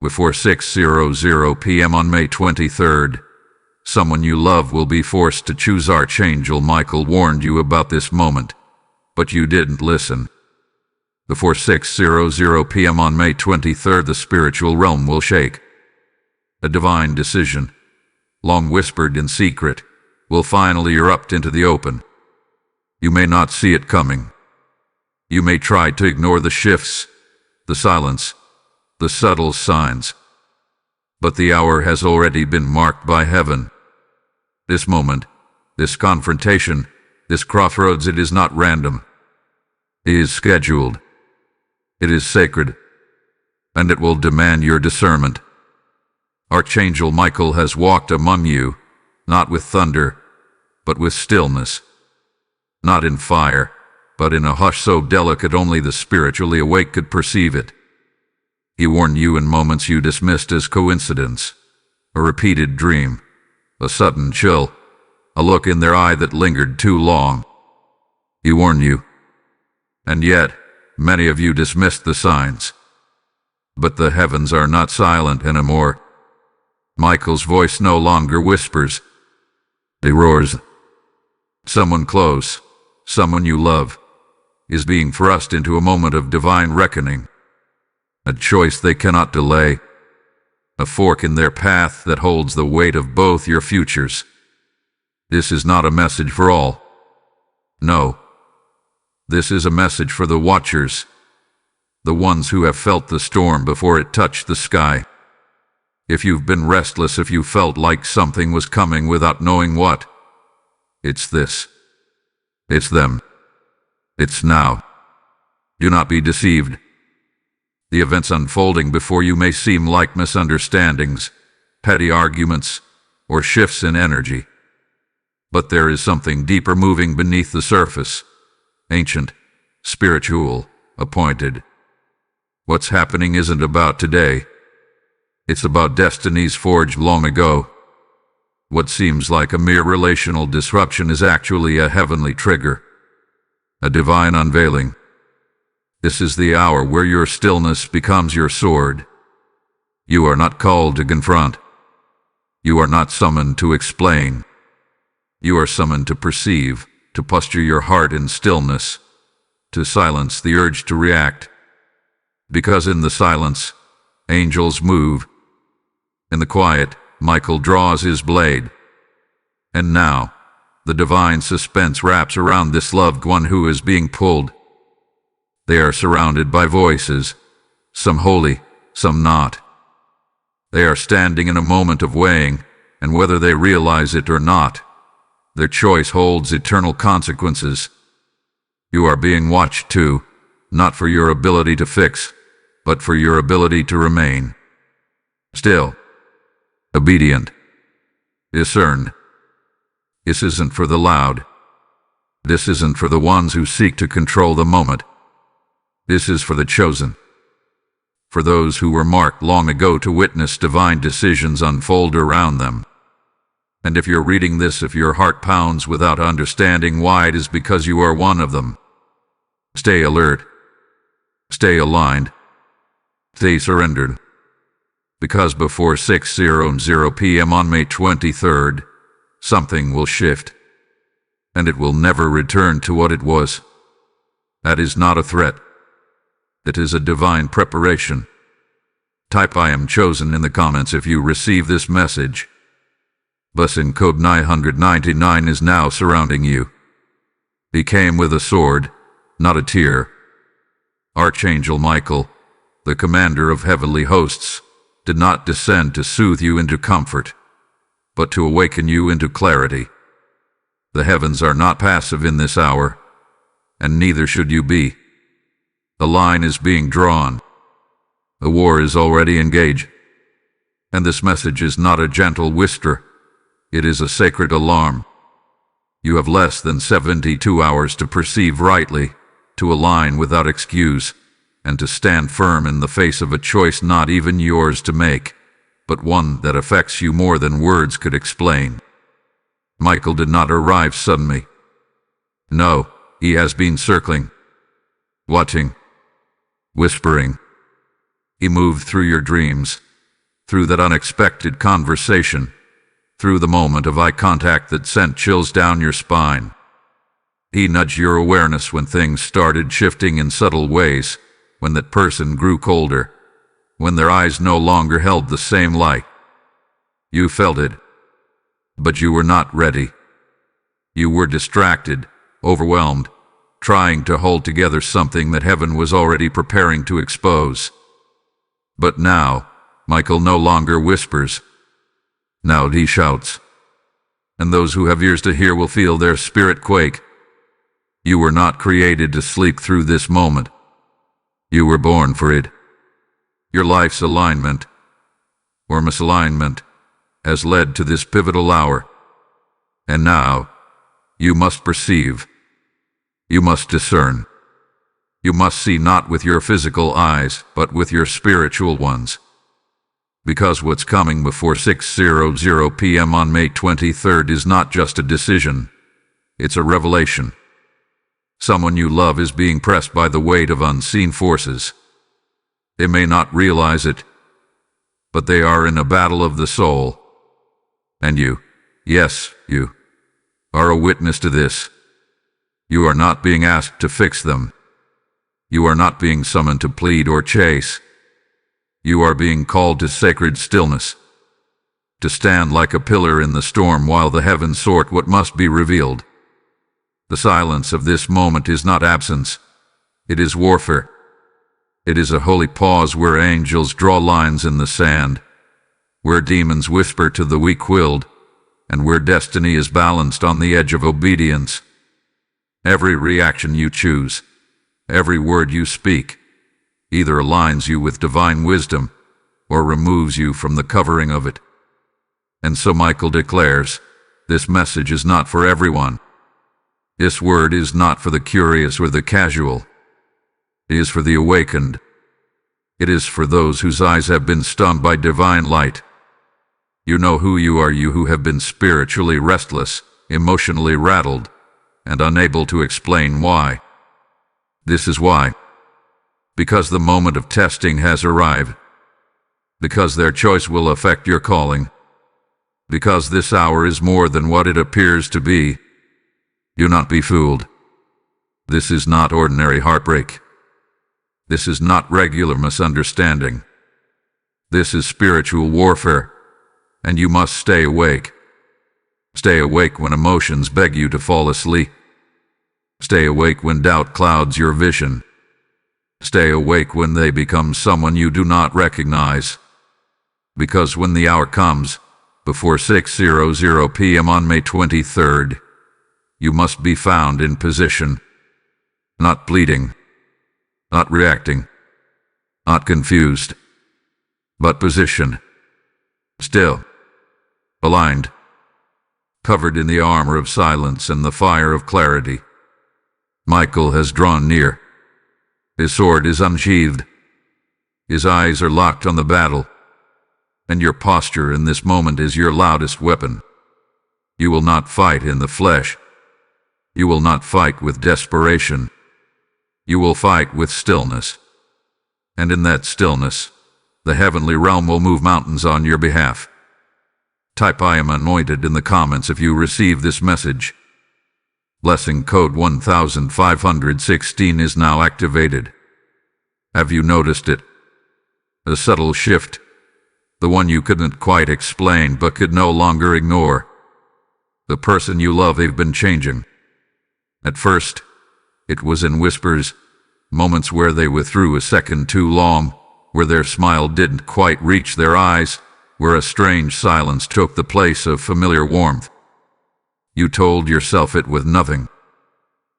Before 6:00 p.m. on May 23rd, someone you love will be forced to choose. Archangel Michael warned you about this moment, but you didn't listen. Before 6:00 p.m. on May 23rd, the spiritual realm will shake. A divine decision, long whispered in secret, will finally erupt into the open. You may not see it coming. You may try to ignore the shifts, the silence, the subtle signs. But the hour has already been marked by heaven. This moment, this confrontation, this crossroads, it is not random. It is scheduled. It is sacred. And it will demand your discernment. Archangel Michael has walked among you, not with thunder, but with stillness. Not in fire, but in a hush so delicate only the spiritually awake could perceive it. He warned you in moments you dismissed as coincidence, a repeated dream, a sudden chill, a look in their eye that lingered too long. He warned you. And yet, many of you dismissed the signs. But the heavens are not silent anymore. Michael's voice no longer whispers. It roars. Someone close, someone you love, is being thrust into a moment of divine reckoning. A choice they cannot delay. A fork in their path that holds the weight of both your futures. This is not a message for all. No. This is a message for the watchers. The ones who have felt the storm before it touched the sky. If you've been restless, if you felt like something was coming without knowing what, it's this. It's them. It's now. Do not be deceived. The events unfolding before you may seem like misunderstandings, petty arguments, or shifts in energy. But there is something deeper moving beneath the surface. Ancient, spiritual, appointed. What's happening isn't about today. It's about destinies forged long ago. What seems like a mere relational disruption is actually a heavenly trigger. A divine unveiling. This is the hour where your stillness becomes your sword. You are not called to confront. You are not summoned to explain. You are summoned to perceive, to posture your heart in stillness, to silence the urge to react. Because in the silence, angels move. In the quiet, Michael draws his blade. And now, the divine suspense wraps around this loved one who is being pulled. They are surrounded by voices, some holy, some not. They are standing in a moment of weighing, and whether they realize it or not, their choice holds eternal consequences. You are being watched too, not for your ability to fix, but for your ability to remain. Still. Obedient. Discerned. This isn't for the loud. This isn't for the ones who seek to control the moment. This is for the chosen. For those who were marked long ago to witness divine decisions unfold around them. And if you're reading this, if your heart pounds without understanding why, it is because you are one of them. Stay alert. Stay aligned. Stay surrendered. Because before 6:00 p.m. on May 23rd, something will shift. And it will never return to what it was. That is not a threat. It is a divine preparation. Type "I am chosen" in the comments if you receive this message. Blessing code 999 is now surrounding you. He came with a sword, not a tear. Archangel Michael, the commander of heavenly hosts, did not descend to soothe you into comfort, but to awaken you into clarity. The heavens are not passive in this hour, and neither should you be. The line is being drawn. The war is already engaged. And this message is not a gentle whisper. It is a sacred alarm. You have less than 72 hours to perceive rightly, to align without excuse, and to stand firm in the face of a choice not even yours to make, but one that affects you more than words could explain. Michael did not arrive suddenly. No, he has been circling, watching, whispering. He moved through your dreams, through that unexpected conversation, through the moment of eye contact that sent chills down your spine. He nudged your awareness when things started shifting in subtle ways, when that person grew colder, when their eyes no longer held the same light. You felt it, but you were not ready. You were distracted, overwhelmed, trying to hold together something that heaven was already preparing to expose. But now, Michael no longer whispers. Now he shouts. And those who have ears to hear will feel their spirit quake. You were not created to sleep through this moment. You were born for it. Your life's alignment, or misalignment, has led to this pivotal hour. And now, you must perceive. You must discern. You must see not with your physical eyes, but with your spiritual ones. Because what's coming before 6:00 p.m. on May 23rd is not just a decision. It's a revelation. Someone you love is being pressed by the weight of unseen forces. They may not realize it, but they are in a battle of the soul. And you, yes, you, are a witness to this. You are not being asked to fix them. You are not being summoned to plead or chase. You are being called to sacred stillness, to stand like a pillar in the storm while the heavens sort what must be revealed. The silence of this moment is not absence. It is warfare. It is a holy pause where angels draw lines in the sand, where demons whisper to the weak-willed, and where destiny is balanced on the edge of obedience. Every reaction you choose, every word you speak, either aligns you with divine wisdom or removes you from the covering of it. And so Michael declares, this message is not for everyone. This word is not for the curious or the casual. It is for the awakened. It is for those whose eyes have been stunned by divine light. You know who you are, you who have been spiritually restless, emotionally rattled, and unable to explain why. This is why. Because the moment of testing has arrived. Because their choice will affect your calling. Because this hour is more than what it appears to be. Do not be fooled. This is not ordinary heartbreak. This is not regular misunderstanding. This is spiritual warfare, and you must stay awake. Stay awake when emotions beg you to fall asleep. Stay awake when doubt clouds your vision. Stay awake when they become someone you do not recognize. Because when the hour comes, before 6:00 p.m. on May 23rd, you must be found in position, not pleading, not reacting, not confused, but positioned, still, aligned, covered in the armor of silence and the fire of clarity. Michael has drawn near. His sword is unsheathed. His eyes are locked on the battle, and your posture in this moment is your loudest weapon. You will not fight in the flesh. You will not fight with desperation. You will fight with stillness. And in that stillness, the heavenly realm will move mountains on your behalf. Type "I am anointed" in the comments if you receive this message. Blessing code 1516 is now activated. Have you noticed it? A subtle shift. The one you couldn't quite explain but could no longer ignore. The person you love, they've been changing. At first, it was in whispers, moments where they withdrew a second too long, where their smile didn't quite reach their eyes, where a strange silence took the place of familiar warmth. You told yourself it was nothing.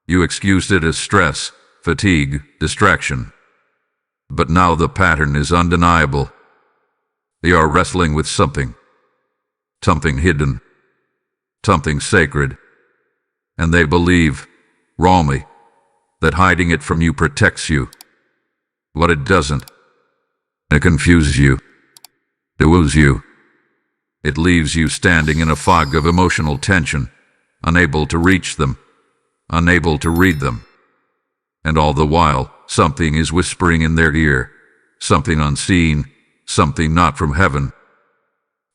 You excused it as stress, fatigue, distraction. But now the pattern is undeniable. They are wrestling with something hidden, something sacred, and they believe, wrongly, that hiding it from you protects you. But it doesn't. It confuses you. It woos you. It leaves you standing in a fog of emotional tension, unable to reach them, unable to read them. And all the while, something is whispering in their ear, something unseen, something not from heaven,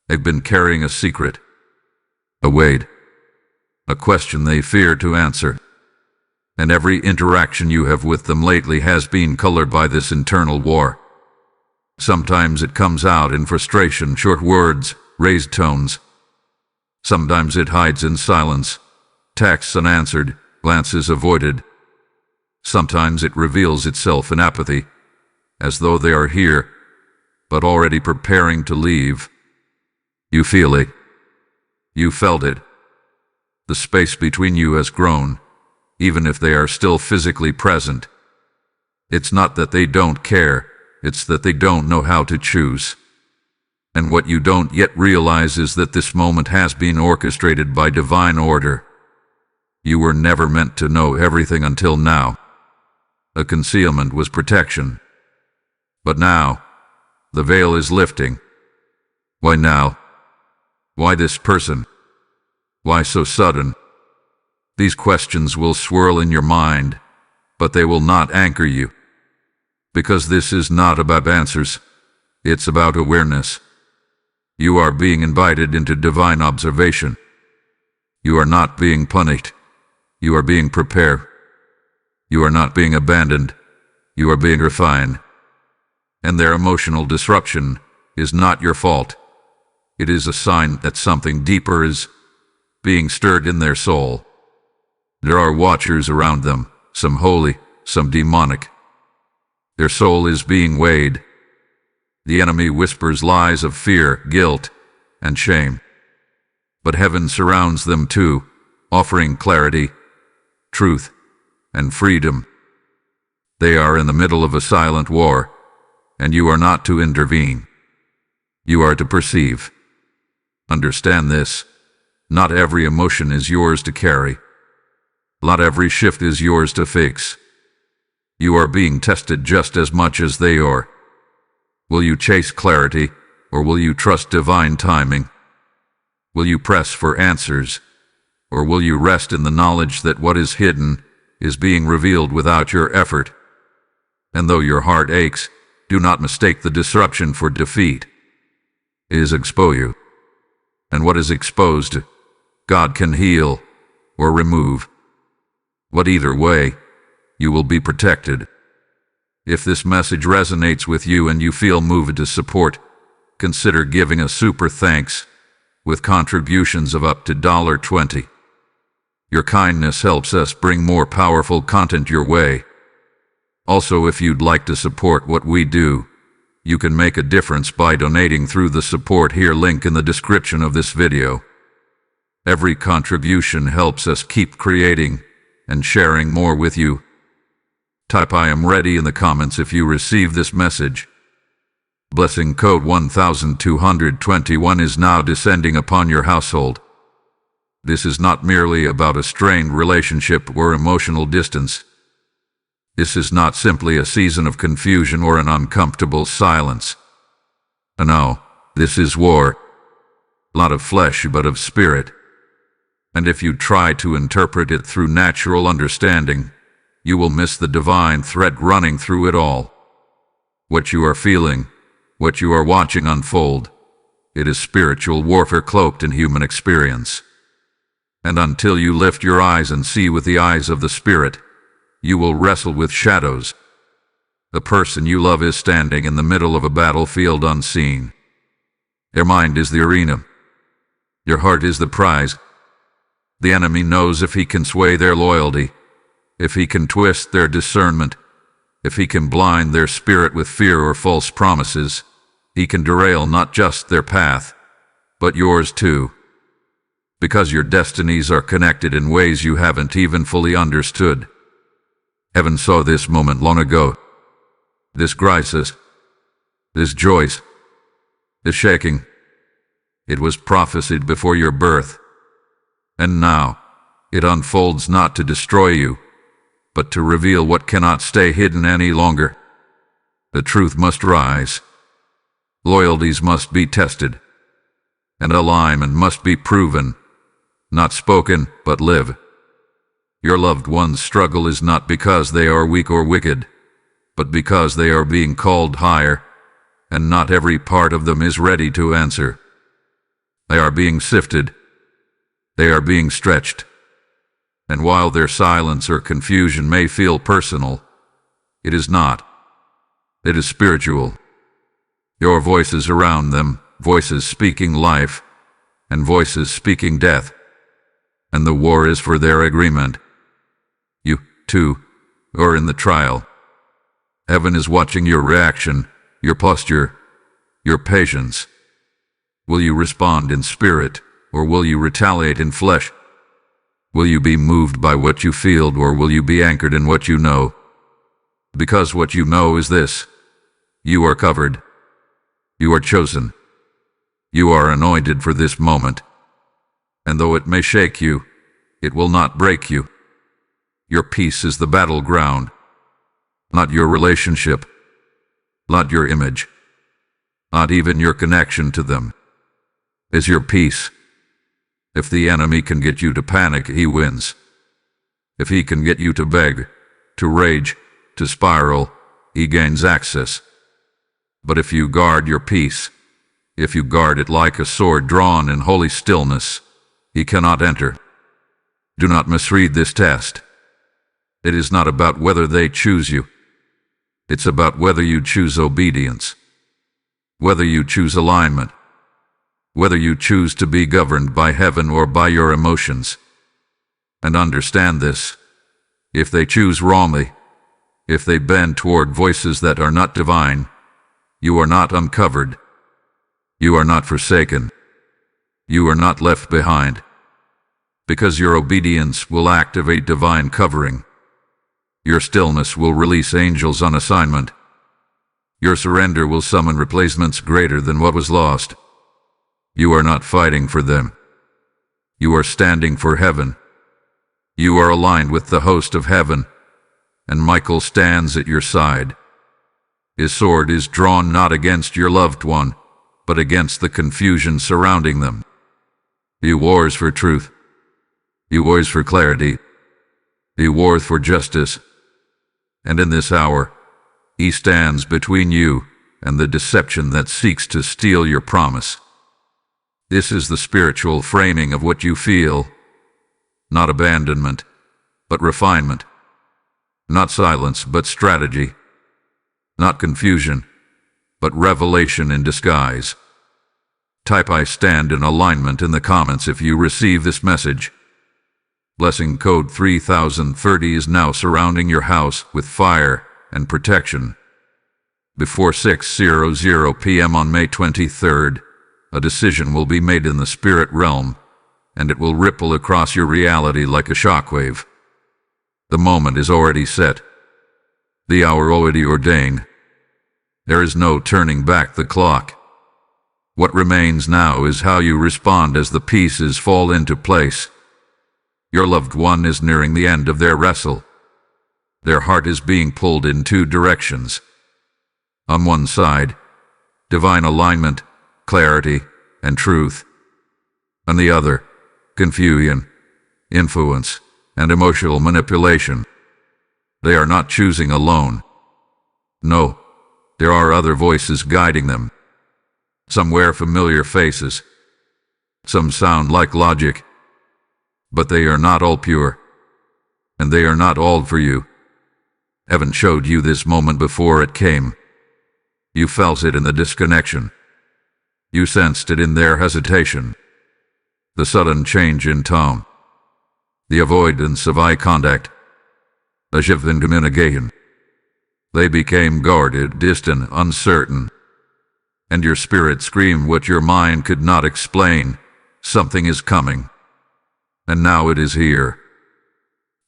They've been carrying a secret, a weight, a question they fear to answer. And every interaction you have with them lately has been colored by this internal war. Sometimes it comes out in frustration, short words, raised tones. Sometimes it hides in silence, texts unanswered, glances avoided. Sometimes it reveals itself in apathy, as though they are here, but already preparing to leave. You feel it. You felt it. The space between you has grown, even if they are still physically present. It's not that they don't care, it's that they don't know how to choose. And what you don't yet realize is that this moment has been orchestrated by divine order. You were never meant to know everything until now. A concealment was protection. But now, the veil is lifting. Why now? Why this person? Why so sudden? These questions will swirl in your mind, but they will not anchor you. Because this is not about answers, it's about awareness. You are being invited into divine observation. You are not being punished. You are being prepared. You are not being abandoned. You are being refined. And their emotional disruption is not your fault. It is a sign that something deeper is being stirred in their soul. There are watchers around them, some holy, some demonic. Their soul is being weighed. The enemy whispers lies of fear, guilt, and shame. But heaven surrounds them too, offering clarity, truth, and freedom. They are in the middle of a silent war, and you are not to intervene. You are to perceive. Understand this. Not every emotion is yours to carry. Not every shift is yours to fix. You are being tested just as much as they are. Will you chase clarity, or will you trust divine timing? Will you press for answers, or will you rest in the knowledge that what is hidden is being revealed without your effort? And though your heart aches, do not mistake the disruption for defeat. It is expose you. And what is exposed, God can heal or remove. But either way, you will be protected. If this message resonates with you and you feel moved to support, consider giving a super thanks with contributions of up to $20. Your kindness helps us bring more powerful content your way. Also, if you'd like to support what we do, you can make a difference by donating through the support here link in the description of this video. Every contribution helps us keep creating and sharing more with you. Type I am ready in the comments if you receive this message. Blessing code 1221 is now descending upon your household. This is not merely about a strained relationship or emotional distance. This is not simply a season of confusion or an uncomfortable silence. No, this is war. Not of flesh but of spirit. And if you try to interpret it through natural understanding, you will miss the divine thread running through it all. What you are feeling, what you are watching unfold, it is spiritual warfare cloaked in human experience. And until you lift your eyes and see with the eyes of the Spirit, you will wrestle with shadows. The person you love is standing in the middle of a battlefield unseen. Your mind is the arena. Your heart is the prize. The enemy knows if he can sway their loyalty, if he can twist their discernment, if he can blind their spirit with fear or false promises, he can derail not just their path, but yours too. Because your destinies are connected in ways you haven't even fully understood. Heaven saw this moment long ago. This crisis, this joy, this shaking. It was prophesied before your birth. And now, it unfolds not to destroy you, but to reveal what cannot stay hidden any longer. The truth must rise. Loyalties must be tested. And alignment must be proven, not spoken, but live. Your loved one's struggle is not because they are weak or wicked, but because they are being called higher, and not every part of them is ready to answer. They are being sifted. They are being stretched. And while their silence or confusion may feel personal, it is not. It is spiritual. Your voices around them, voices speaking life, and voices speaking death. And the war is for their agreement. You, too, are in the trial. Heaven is watching your reaction, your posture, your patience. Will you respond in spirit, or will you retaliate in flesh? Will you be moved by what you feel, or will you be anchored in what you know? Because what you know is this: you are covered. You are chosen. You are anointed for this moment. And though it may shake you, it will not break you. Your peace is the battleground, not your relationship, not your image, not even your connection to them. Is your peace. If the enemy can get you to panic, he wins. If he can get you to beg, to rage, to spiral, he gains access. But if you guard your peace, if you guard it like a sword drawn in holy stillness, he cannot enter. Do not misread this test. It is not about whether they choose you. It's about whether you choose obedience, whether you choose alignment, whether you choose to be governed by heaven or by your emotions. And understand this: if they choose wrongly, if they bend toward voices that are not divine, you are not uncovered. You are not forsaken. You are not left behind. Because your obedience will activate divine covering. Your stillness will release angels on assignment. Your surrender will summon replacements greater than what was lost. You are not fighting for them. You are standing for heaven. You are aligned with the host of heaven, and Michael stands at your side. His sword is drawn not against your loved one, but against the confusion surrounding them. He wars for truth. He wars for clarity. He wars for justice. And in this hour, he stands between you and the deception that seeks to steal your promise. This is the spiritual framing of what you feel. Not abandonment, but refinement. Not silence, but strategy. Not confusion, but revelation in disguise. Type "I stand in alignment" in the comments if you receive this message. Blessing code 3030 is now surrounding your house with fire and protection. Before 6:00 p.m. on May 23rd, a decision will be made in the spirit realm, and it will ripple across your reality like a shockwave. The moment is already set. The hour already ordained. There is no turning back the clock. What remains now is how you respond as the pieces fall into place. Your loved one is nearing the end of their wrestle. Their heart is being pulled in two directions. On one side, divine alignment, clarity, and truth. On the other, confusion, influence, and emotional manipulation. They are not choosing alone. No, there are other voices guiding them. Some wear familiar faces. Some sound like logic. But they are not all pure. And they are not all for you. Heaven showed you this moment before it came. You felt it in the disconnection. You sensed it in their hesitation. The sudden change in tone. The avoidance of eye contact. The shift in communication. They became guarded, distant, uncertain. And your spirit screamed what your mind could not explain. Something is coming. And now it is here.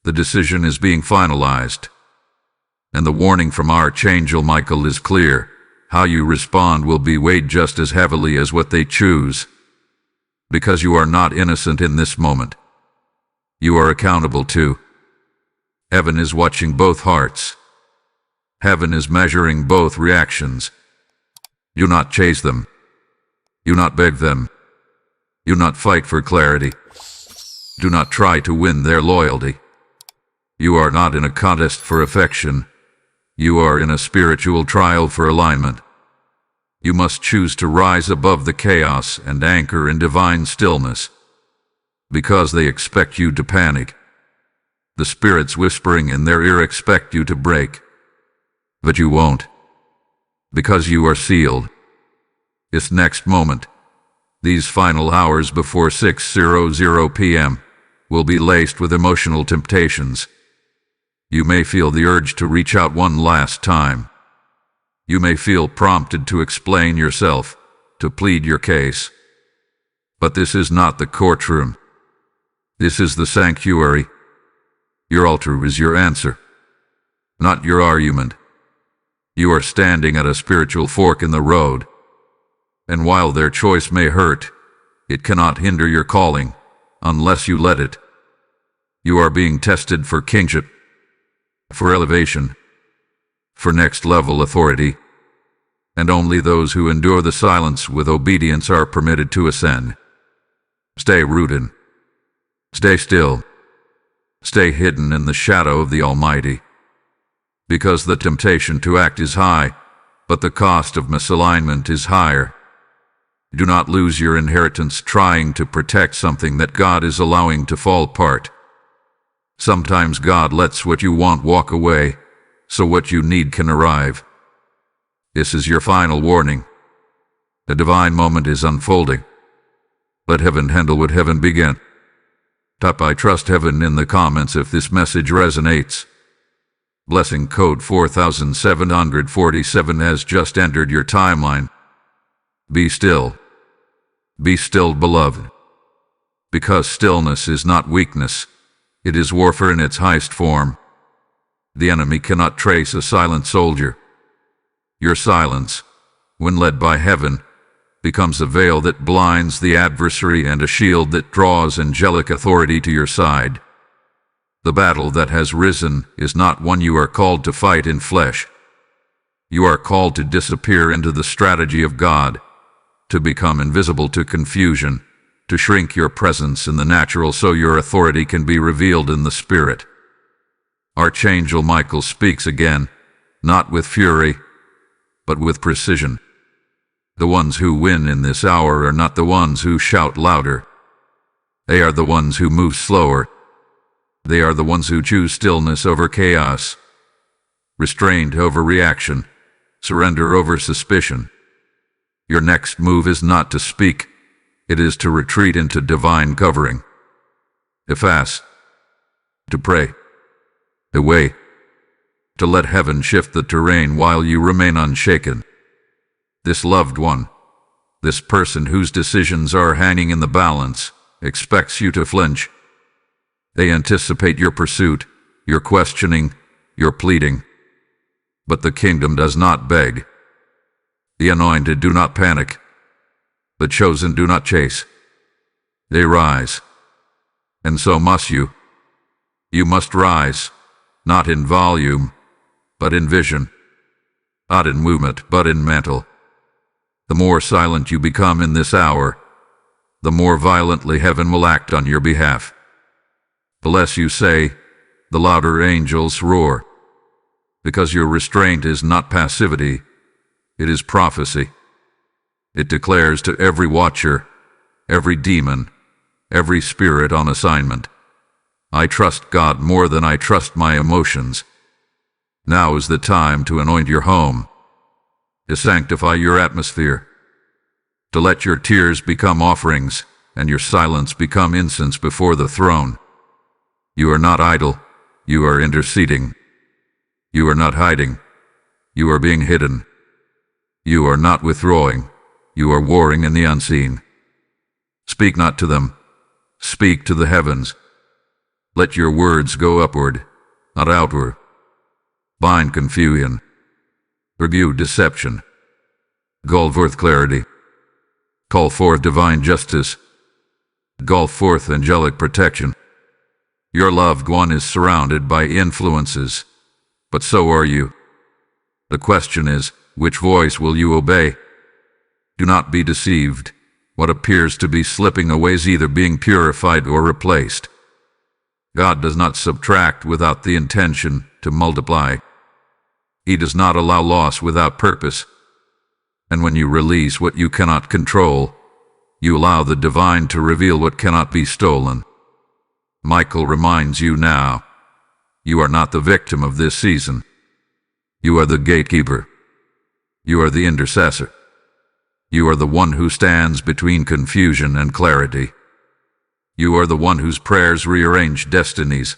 The decision is being finalized. And the warning from Archangel Michael is clear. How you respond will be weighed just as heavily as what they choose. Because you are not innocent in this moment. You are accountable too. Heaven is watching both hearts. Heaven is measuring both reactions. You not chase them. You not beg them. You not fight for clarity. Do not try to win their loyalty. You are not in a contest for affection. You are in a spiritual trial for alignment. You must choose to rise above the chaos and anchor in divine stillness. Because they expect you to panic. The spirits whispering in their ear expect you to break. But you won't. Because you are sealed. This next moment, these final hours before 6:00 p.m., will be laced with emotional temptations. You may feel the urge to reach out one last time. You may feel prompted to explain yourself, to plead your case. But this is not the courtroom. This is the sanctuary. Your altar is your answer, not your argument. You are standing at a spiritual fork in the road, and while their choice may hurt, it cannot hinder your calling, unless you let it. You are being tested for kingship, for elevation, for next-level authority, and only those who endure the silence with obedience are permitted to ascend. Stay rooted. Stay still. Stay hidden in the shadow of the Almighty. Because the temptation to act is high, but the cost of misalignment is higher. Do not lose your inheritance trying to protect something that God is allowing to fall apart. Sometimes God lets what you want walk away, so what you need can arrive. This is your final warning. The divine moment is unfolding. Let heaven handle what heaven began. Type "I trust heaven" in the comments if this message resonates. Blessing code 4747 has just entered your timeline. Be still. Be still, beloved. Because stillness is not weakness. It is warfare in its highest form. The enemy cannot trace a silent soldier. Your silence, when led by heaven, becomes a veil that blinds the adversary and a shield that draws angelic authority to your side. The battle that has risen is not one you are called to fight in flesh. You are called to disappear into the strategy of God, to become invisible to confusion, to shrink your presence in the natural so your authority can be revealed in the spirit. Archangel Michael speaks again, not with fury, but with precision. The ones who win in this hour are not the ones who shout louder. They are the ones who move slower. They are the ones who choose stillness over chaos, restraint over reaction, surrender over suspicion. Your next move is not to speak. It is to retreat into divine covering. To fast. To pray. To wait. To let heaven shift the terrain while you remain unshaken. This loved one, this person whose decisions are hanging in the balance, expects you to flinch. They anticipate your pursuit, your questioning, your pleading. But the kingdom does not beg. The anointed do not panic. The chosen do not chase. They rise. And so must you. You must rise, not in volume, but in vision. Not in movement, but in mantle. The more silent you become in this hour, the more violently heaven will act on your behalf. The less you say, the louder angels roar. Because your restraint is not passivity, it is prophecy. It declares to every watcher, every demon, every spirit on assignment, I trust God more than I trust my emotions. Now is the time to anoint your home, to sanctify your atmosphere, to let your tears become offerings and your silence become incense before the throne. You are not idle, you are interceding. You are not hiding, you are being hidden. You are not withdrawing, you are warring in the unseen. Speak not to them, speak to the heavens. Let your words go upward, not outward. Bind confusion. Rebuke deception. Call forth clarity. Call forth divine justice. Call forth angelic protection. Your loved one is surrounded by influences, but so are you. The question is, which voice will you obey? Do not be deceived. What appears to be slipping away is either being purified or replaced. God does not subtract without the intention to multiply. He does not allow loss without purpose. And when you release what you cannot control, you allow the divine to reveal what cannot be stolen. Michael reminds you now, you are not the victim of this season. You are the gatekeeper. You are the intercessor. You are the one who stands between confusion and clarity. You are the one whose prayers rearrange destinies.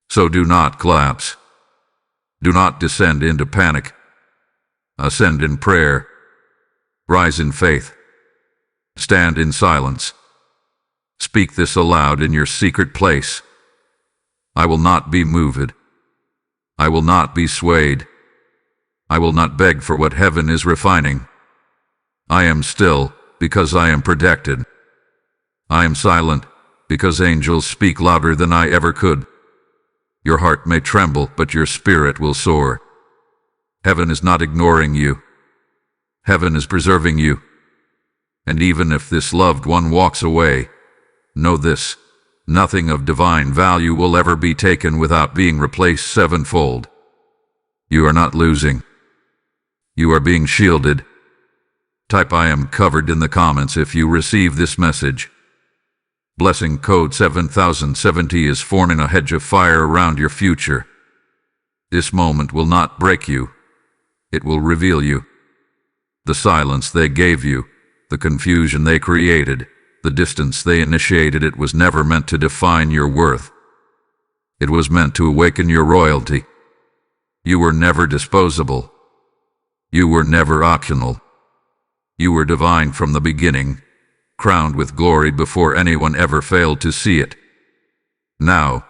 So do not collapse. Do not descend into panic. Ascend in prayer. Rise in faith. Stand in silence. Speak this aloud in your secret place. I will not be moved. I will not be swayed. I will not beg for what heaven is refining. I am still because I am protected. I am silent because angels speak louder than I ever could. Your heart may tremble, but your spirit will soar. Heaven is not ignoring you. Heaven is preserving you. And even if this loved one walks away, know this: nothing of divine value will ever be taken without being replaced sevenfold. You are not losing. You are being shielded. Type "I am covered" in the comments if you receive this message. Blessing code 7070 is forming a hedge of fire around your future. This moment will not break you. It will reveal you. The silence they gave you, the confusion they created, the distance they initiated, it was never meant to define your worth. It was meant to awaken your royalty. You were never disposable. You were never optional. You were divine from the beginning, crowned with glory before anyone ever failed to see it. Now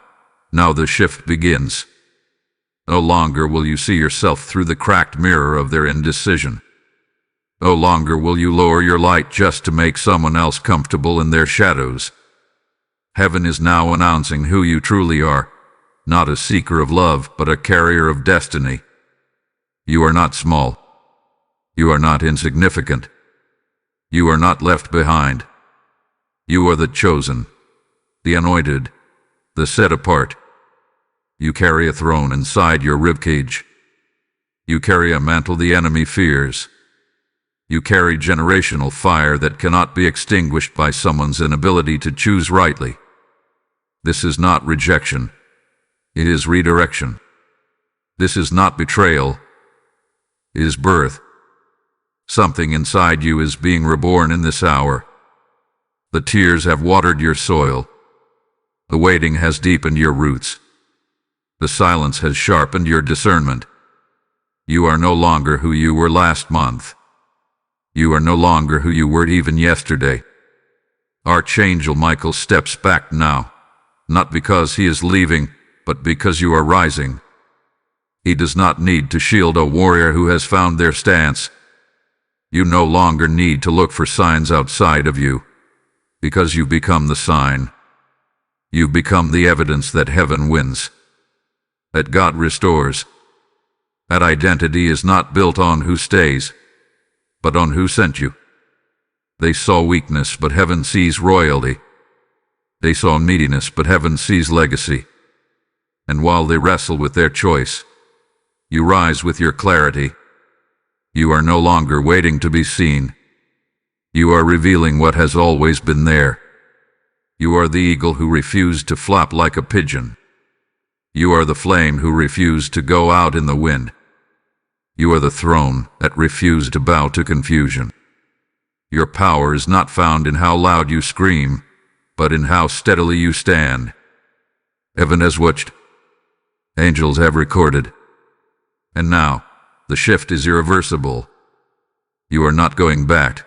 the shift begins. No longer will you see yourself through the cracked mirror of their indecision. No longer will you lower your light just to make someone else comfortable in their shadows. Heaven is now announcing who you truly are, not a seeker of love, but a carrier of destiny. You are not small. You are not insignificant. You are not left behind. You are the chosen, the anointed, the set apart. You carry a throne inside your ribcage. You carry a mantle the enemy fears. You carry generational fire that cannot be extinguished by someone's inability to choose rightly. This is not rejection. It is redirection. This is not betrayal. It is birth. Something inside you is being reborn in this hour. The tears have watered your soil. The waiting has deepened your roots. The silence has sharpened your discernment. You are no longer who you were last month. You are no longer who you were even yesterday. Archangel Michael steps back now, not because he is leaving, but because you are rising. He does not need to shield a warrior who has found their stance. You no longer need to look for signs outside of you, because you become the sign. You become the evidence that heaven wins, that God restores. That identity is not built on who stays, but on who sent you. They saw weakness, but heaven sees royalty. They saw neediness, but heaven sees legacy. And while they wrestle with their choice, you rise with your clarity. You are no longer waiting to be seen. You are revealing what has always been there. You are the eagle who refused to flap like a pigeon. You are the flame who refused to go out in the wind. You are the throne that refused to bow to confusion. Your power is not found in how loud you scream, but in how steadily you stand. Heaven has watched. Angels have recorded. And now, the shift is irreversible. You are not going back.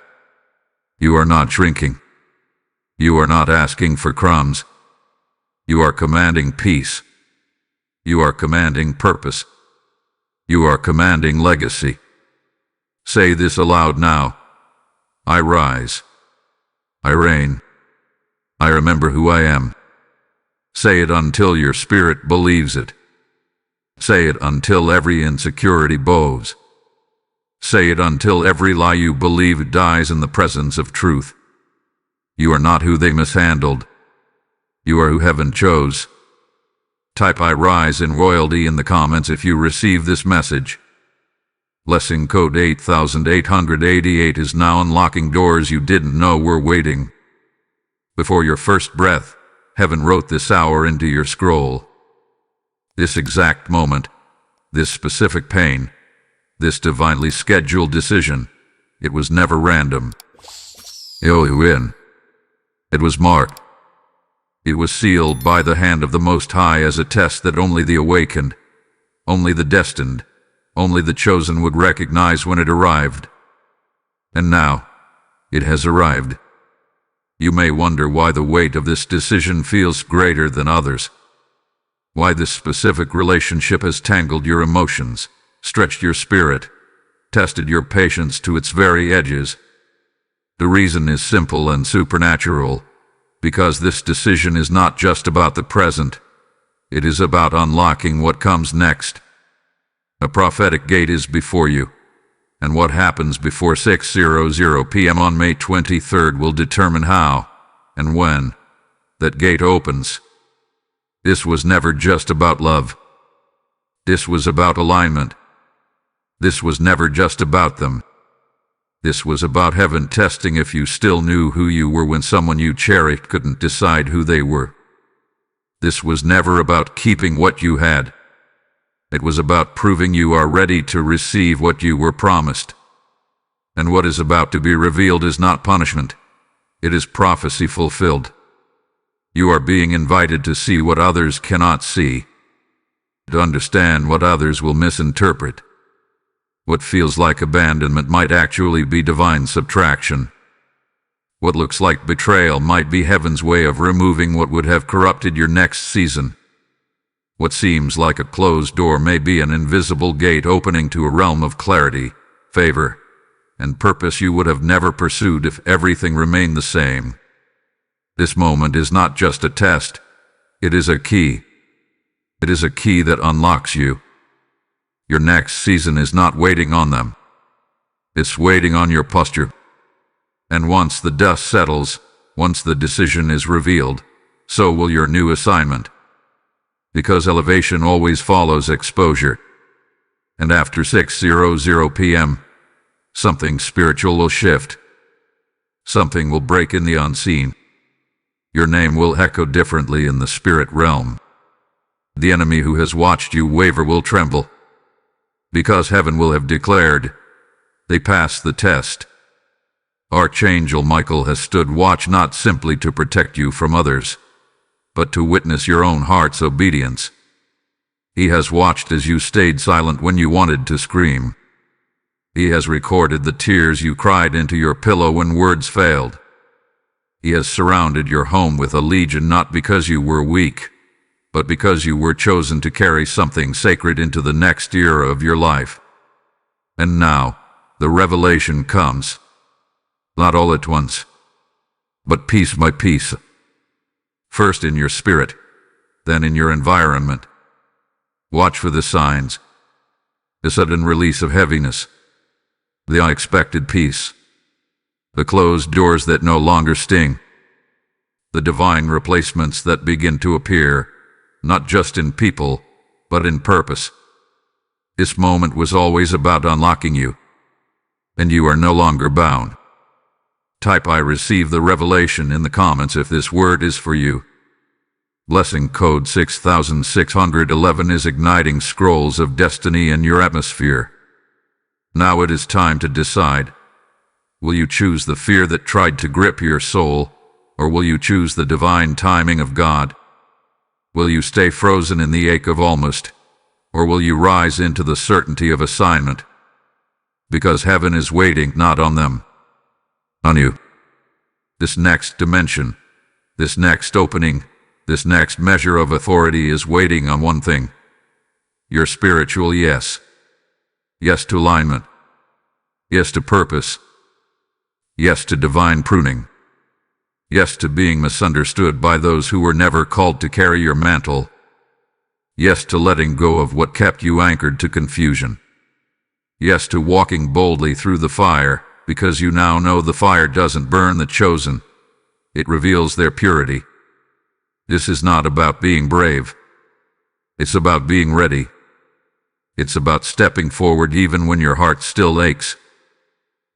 You are not shrinking. You are not asking for crumbs. You are commanding peace. You are commanding purpose. You are commanding legacy. Say this aloud now. I rise. I reign. I remember who I am. Say it until your spirit believes it. Say it until every insecurity bows. Say it until every lie you believe dies in the presence of truth. You are not who they mishandled. You are who heaven chose. Type "I rise" in royalty in the comments if you receive this message. Blessing code 8888 is now unlocking doors you didn't know were waiting. Before your first breath, heaven wrote this hour into your scroll. This exact moment, this specific pain, this divinely scheduled decision, it was never random. You win. It was marked. It was sealed by the hand of the Most High as a test that only the awakened, only the destined, only the chosen would recognize when it arrived. And now, it has arrived. You may wonder why the weight of this decision feels greater than others. Why this specific relationship has tangled your emotions, stretched your spirit, tested your patience to its very edges. The reason is simple and supernatural, because this decision is not just about the present, it is about unlocking what comes next. A prophetic gate is before you, and what happens before 6:00 p.m. on May 23rd will determine how and when that gate opens. This was never just about love. This was about alignment. This was never just about them. This was about heaven testing if you still knew who you were when someone you cherished couldn't decide who they were. This was never about keeping what you had. It was about proving you are ready to receive what you were promised. And what is about to be revealed is not punishment. It is prophecy fulfilled. You are being invited to see what others cannot see, to understand what others will misinterpret. What feels like abandonment might actually be divine subtraction. What looks like betrayal might be heaven's way of removing what would have corrupted your next season. What seems like a closed door may be an invisible gate opening to a realm of clarity, favor, and purpose you would have never pursued if everything remained the same. This moment is not just a test, it is a key. It is a key that unlocks you. Your next season is not waiting on them. It's waiting on your posture. And once the dust settles, once the decision is revealed, so will your new assignment. Because elevation always follows exposure. And after 6:00 p.m., something spiritual will shift. Something will break in the unseen. Your name will echo differently in the spirit realm. The enemy who has watched you waver will tremble. Because heaven will have declared, they passed the test. Archangel Michael has stood watch not simply to protect you from others, but to witness your own heart's obedience. He has watched as you stayed silent when you wanted to scream. He has recorded the tears you cried into your pillow when words failed. He has surrounded your home with a legion not because you were weak, but because you were chosen to carry something sacred into the next era of your life. And now, the revelation comes. Not all at once, but piece by piece. First in your spirit, then in your environment. Watch for the signs. The sudden release of heaviness. The unexpected peace. The closed doors that no longer sting. The divine replacements that begin to appear, not just in people, but in purpose. This moment was always about unlocking you, and you are no longer bound. Type "I receive the revelation" in the comments if this word is for you. Blessing code 6611 is igniting scrolls of destiny in your atmosphere. Now it is time to decide. Will you choose the fear that tried to grip your soul, or will you choose the divine timing of God? Will you stay frozen in the ache of almost, or will you rise into the certainty of assignment? Because heaven is waiting not on them, on you. This next dimension, this next opening, this next measure of authority is waiting on one thing: your spiritual yes. Yes to alignment. Yes to purpose. Yes to divine pruning. Yes to being misunderstood by those who were never called to carry your mantle. Yes to letting go of what kept you anchored to confusion. Yes to walking boldly through the fire, because you now know the fire doesn't burn the chosen. It reveals their purity. This is not about being brave. It's about being ready. It's about stepping forward even when your heart still aches.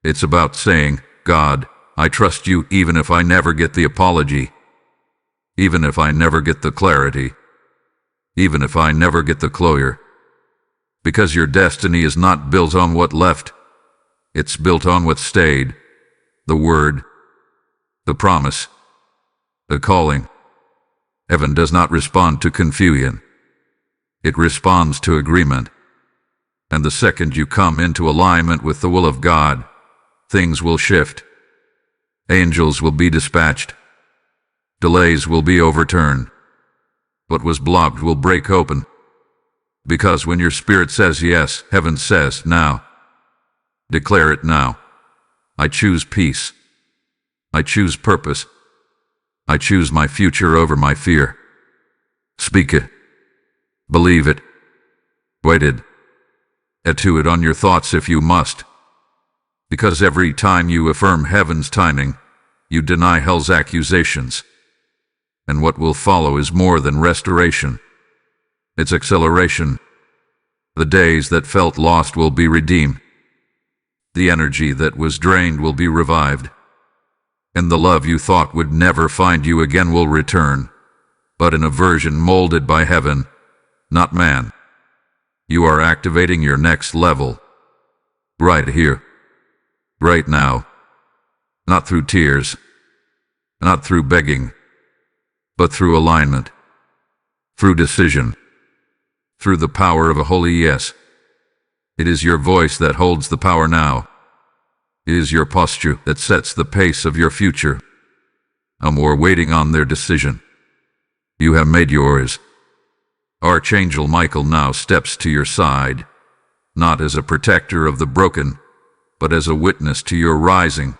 It's about saying, God, I trust you even if I never get the apology, even if I never get the clarity, even if I never get the closure. Because your destiny is not built on what left, it's built on what stayed. The word, the promise, the calling. Heaven does not respond to confusion. It responds to agreement. And the second you come into alignment with the will of God, things will shift. Angels will be dispatched. Delays will be overturned. What was blocked will break open. Because when your spirit says yes, heaven says now. Declare it now. I choose peace. I choose purpose. I choose my future over my fear. Speak it. Believe it. Wait it. Add to it on your thoughts if you must. Because every time you affirm heaven's timing, you deny hell's accusations. And what will follow is more than restoration. It's acceleration. The days that felt lost will be redeemed. The energy that was drained will be revived. And the love you thought would never find you again will return, but in a version molded by heaven, not man. You are activating your next level. Right here. Right now. Not through tears. Not through begging. But through alignment. Through decision. Through the power of a holy yes. It is your voice that holds the power now. It is your posture that sets the pace of your future. No more waiting on their decision. You have made yours. Archangel Michael now steps to your side, not as a protector of the broken, but as a witness to your rising.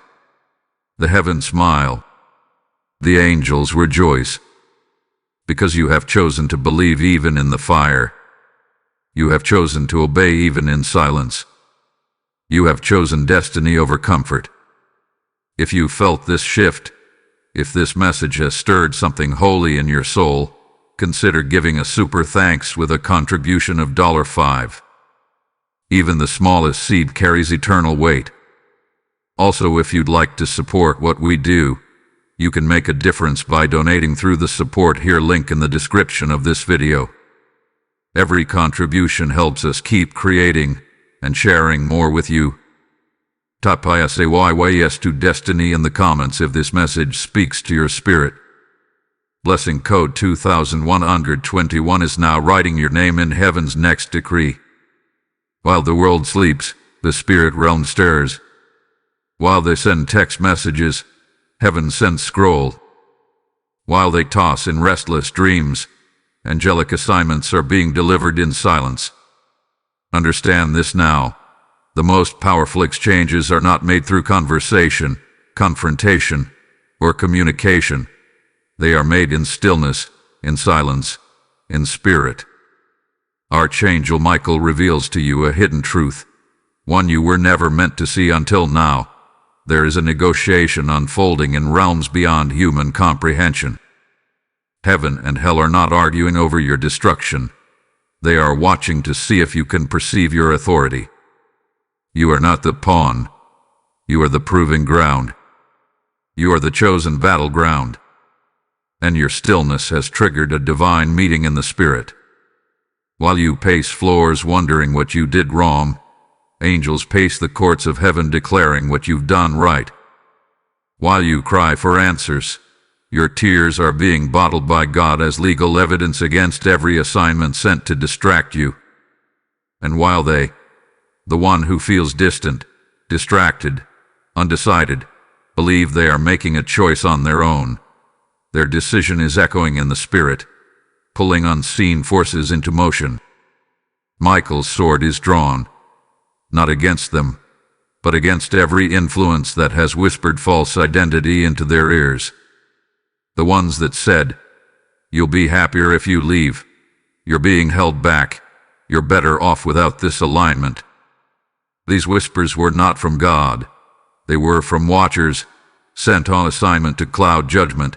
The heavens smile. The angels rejoice. Because you have chosen to believe even in the fire. You have chosen to obey even in silence. You have chosen destiny over comfort. If you felt this shift, if this message has stirred something holy in your soul, consider giving a super thanks with a contribution of $5. Even the smallest seed carries eternal weight. Also, if you'd like to support what we do, you can make a difference by donating through the support here link in the description of this video. Every contribution helps us keep creating and sharing more with you. Type yes to destiny in the comments if this message speaks to your spirit. Blessing code 2121 is now writing your name in heaven's next decree. While the world sleeps, the spirit realm stirs. While they send text messages, heaven sends scroll. While they toss in restless dreams, angelic assignments are being delivered in silence. Understand this now. The most powerful exchanges are not made through conversation, confrontation, or communication. They are made in stillness, in silence, in spirit. Archangel Michael reveals to you a hidden truth, one you were never meant to see until now. There is a negotiation unfolding in realms beyond human comprehension. Heaven and hell are not arguing over your destruction. They are watching to see if you can perceive your authority. You are not the pawn. You are the proving ground. You are the chosen battleground. And your stillness has triggered a divine meeting in the spirit. While you pace floors wondering what you did wrong, angels pace the courts of heaven declaring what you've done right. While you cry for answers, your tears are being bottled by God as legal evidence against every assignment sent to distract you. And while they, the one who feels distant, distracted, undecided, believe they are making a choice on their own, their decision is echoing in the spirit, pulling unseen forces into motion. Michael's sword is drawn, not against them, but against every influence that has whispered false identity into their ears. The ones that said, "You'll be happier if you leave. You're being held back. You're better off without this alignment." These whispers were not from God. They were from watchers, sent on assignment to cloud judgment.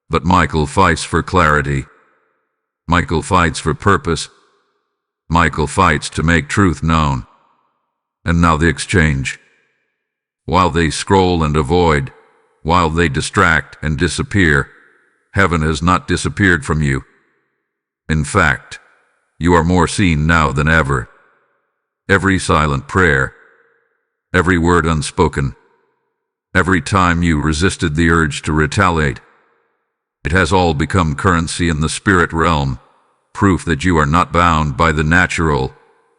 But Michael fights for clarity. Michael fights for purpose. Michael fights to make truth known. And now the exchange. While they scroll and avoid, while they distract and disappear, heaven has not disappeared from you. In fact, you are more seen now than ever. Every silent prayer, every word unspoken, every time you resisted the urge to retaliate, it has all become currency in the spirit realm, proof that you are not bound by the natural,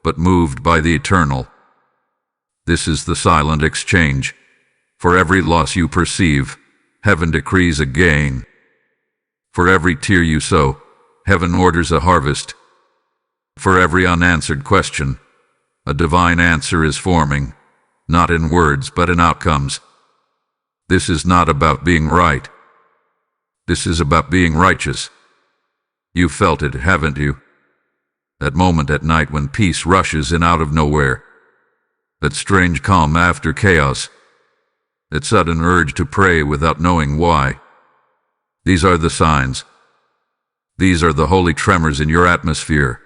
but moved by the eternal. This is the silent exchange. For every loss you perceive, heaven decrees a gain. For every tear you sow, heaven orders a harvest. For every unanswered question, a divine answer is forming, not in words but in outcomes. This is not about being right. This is about being righteous. You've felt it, haven't you? That moment at night when peace rushes in out of nowhere. That strange calm after chaos. That sudden urge to pray without knowing why. These are the signs. These are the holy tremors in your atmosphere.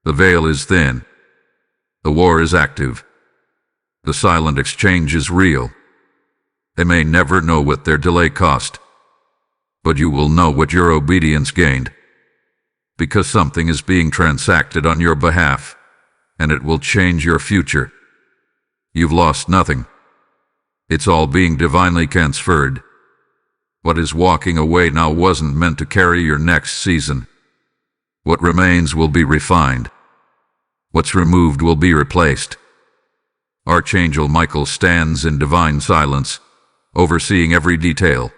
The veil is thin. The war is active. The silent exchange is real. They may never know what their delay cost, but you will know what your obedience gained. Because something is being transacted on your behalf, and it will change your future. You've lost nothing. It's all being divinely transferred. What is walking away now wasn't meant to carry your next season. What remains will be refined. What's removed will be replaced. Archangel Michael stands in divine silence, overseeing every detail.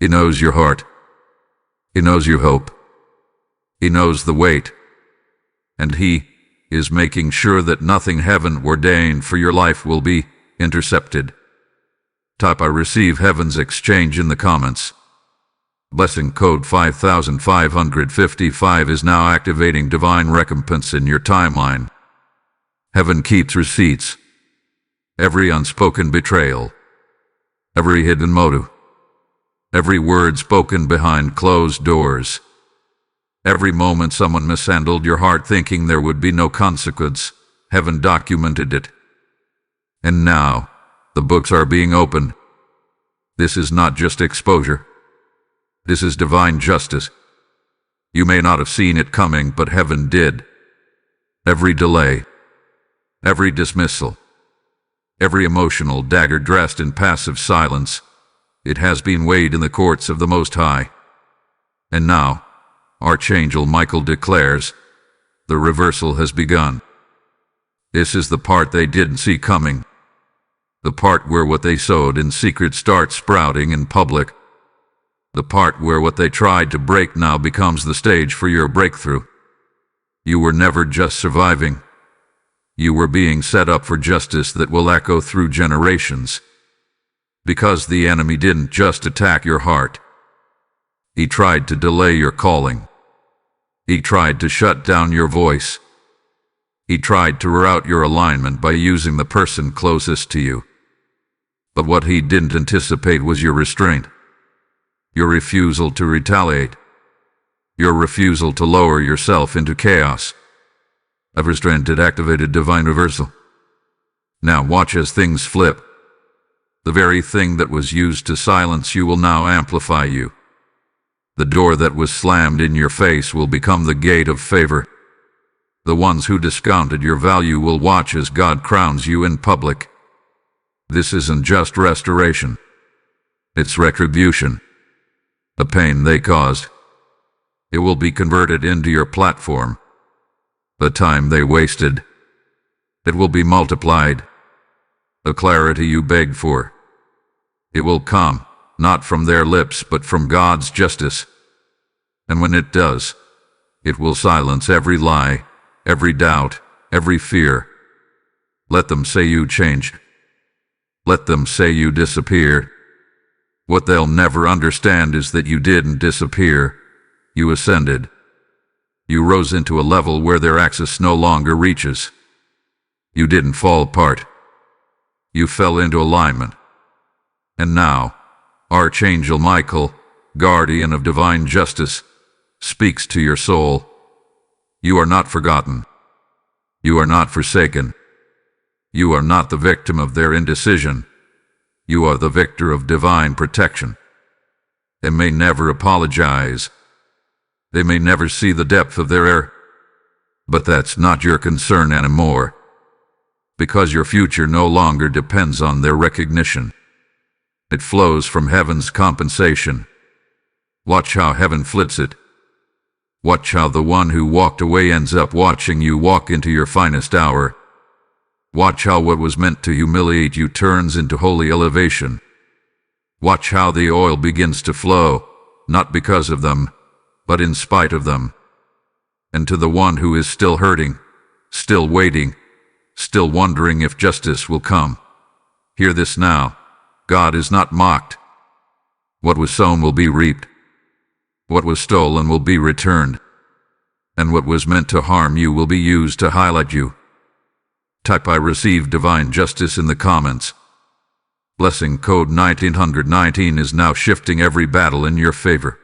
He knows your heart. He knows your hope. He knows the weight. And he is making sure that nothing heaven ordained for your life will be intercepted. Type I receive heaven's exchange in the comments. Blessing code 5555 is now activating divine recompense in your timeline. Heaven keeps receipts. Every unspoken betrayal. Every hidden motive. Every word spoken behind closed doors. Every moment someone mishandled your heart thinking there would be no consequence, heaven documented it. And now, the books are being opened. This is not just exposure. This is divine justice. You may not have seen it coming, but heaven did. Every delay, every dismissal, every emotional dagger dressed in passive silence, it has been weighed in the courts of the Most High. And now, Archangel Michael declares, the reversal has begun. This is the part they didn't see coming. The part where what they sowed in secret starts sprouting in public. The part where what they tried to break now becomes the stage for your breakthrough. You were never just surviving. You were being set up for justice that will echo through generations. Because the enemy didn't just attack your heart. He tried to delay your calling. He tried to shut down your voice. He tried to rout your alignment by using the person closest to you. But what he didn't anticipate was your restraint. Your refusal to retaliate. Your refusal to lower yourself into chaos. I've restrained it, activated divine reversal. Now watch as things flip. The very thing that was used to silence you will now amplify you. The door that was slammed in your face will become the gate of favor. The ones who discounted your value will watch as God crowns you in public. This isn't just restoration. It's retribution. The pain they caused. It will be converted into your platform. The time they wasted. It will be multiplied. The clarity you begged for. It will come, not from their lips, but from God's justice. And when it does, it will silence every lie, every doubt, every fear. Let them say you changed. Let them say you disappeared. What they'll never understand is that you didn't disappear. You ascended. You rose into a level where their access no longer reaches. You didn't fall apart. You fell into alignment. And now, Archangel Michael, guardian of divine justice, speaks to your soul. You are not forgotten. You are not forsaken. You are not the victim of their indecision. You are the victor of divine protection. They may never apologize. They may never see the depth of their error. But that's not your concern anymore, because your future no longer depends on their recognition. It flows from heaven's compensation. Watch how heaven flips it. Watch how the one who walked away ends up watching you walk into your finest hour. Watch how what was meant to humiliate you turns into holy elevation. Watch how the oil begins to flow, not because of them, but in spite of them. And to the one who is still hurting, still waiting, still wondering if justice will come, hear this now: God is not mocked. What was sown will be reaped. What was stolen will be returned. And what was meant to harm you will be used to highlight you. Type "I receive divine justice" in the comments. Blessing code 1919 is now shifting every battle in your favor.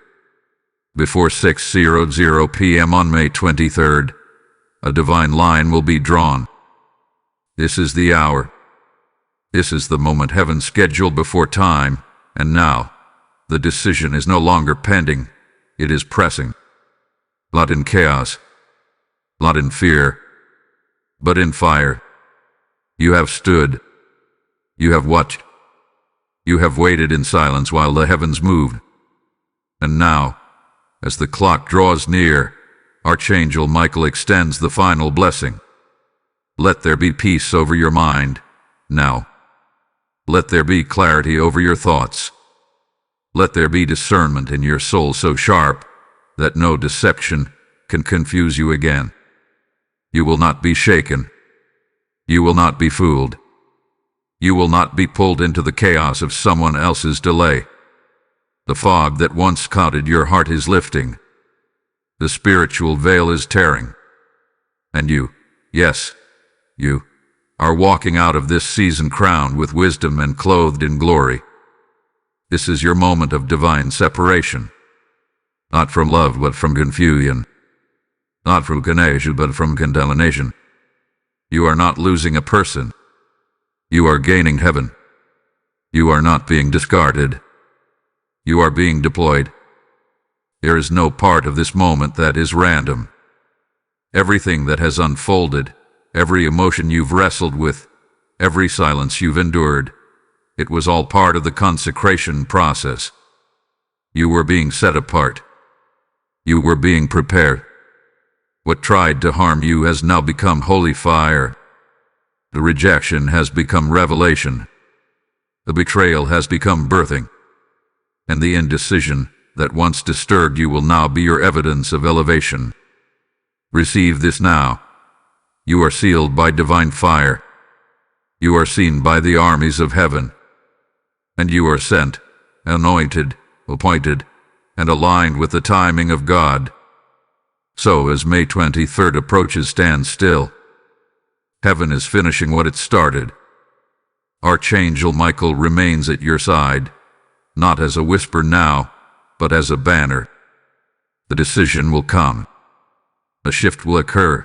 Before 6:00 p.m. on May 23rd, a divine line will be drawn. This is the hour. This is the moment heaven scheduled before time, and now, the decision is no longer pending, it is pressing. Not in chaos, not in fear, but in fire. You have stood. You have watched. You have waited in silence while the heavens moved. And now, as the clock draws near, Archangel Michael extends the final blessing. Let there be peace over your mind, now. Let there be clarity over your thoughts. Let there be discernment in your soul so sharp that no deception can confuse you again. You will not be shaken. You will not be fooled. You will not be pulled into the chaos of someone else's delay. The fog that once clouded your heart is lifting. The spiritual veil is tearing. And you, yes, you, are walking out of this season crowned with wisdom and clothed in glory. This is your moment of divine separation. Not from love, but from confusion. Not from connection, but from contamination. You are not losing a person. You are gaining heaven. You are not being discarded. You are being deployed. There is no part of this moment that is random. Everything that has unfolded, every emotion you've wrestled with, every silence you've endured, it was all part of the consecration process. You were being set apart. You were being prepared. What tried to harm you has now become holy fire. The rejection has become revelation. The betrayal has become birthing. And the indecision that once disturbed you will now be your evidence of elevation. Receive this now. You are sealed by divine fire. You are seen by the armies of heaven. And you are sent, anointed, appointed, and aligned with the timing of God. So as May 23rd approaches, stand still. Heaven is finishing what it started. Archangel Michael remains at your side, not as a whisper now, but as a banner. The decision will come. A shift will occur.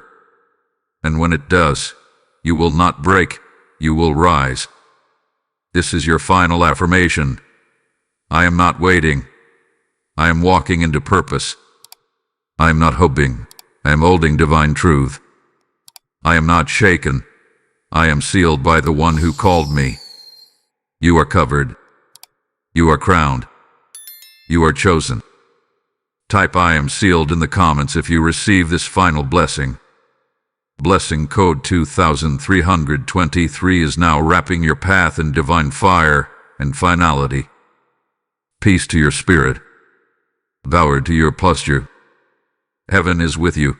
And when it does, you will not break, you will rise. This is your final affirmation. I am not waiting. I am walking into purpose. I am not hoping. I am holding divine truth. I am not shaken. I am sealed by the one who called me. You are covered. You are crowned. You are chosen. Type "I am sealed" in the comments if you receive this final blessing. Blessing code 2323 is now wrapping your path in divine fire and finality. Peace to your spirit. Power to your posture. Heaven is with you.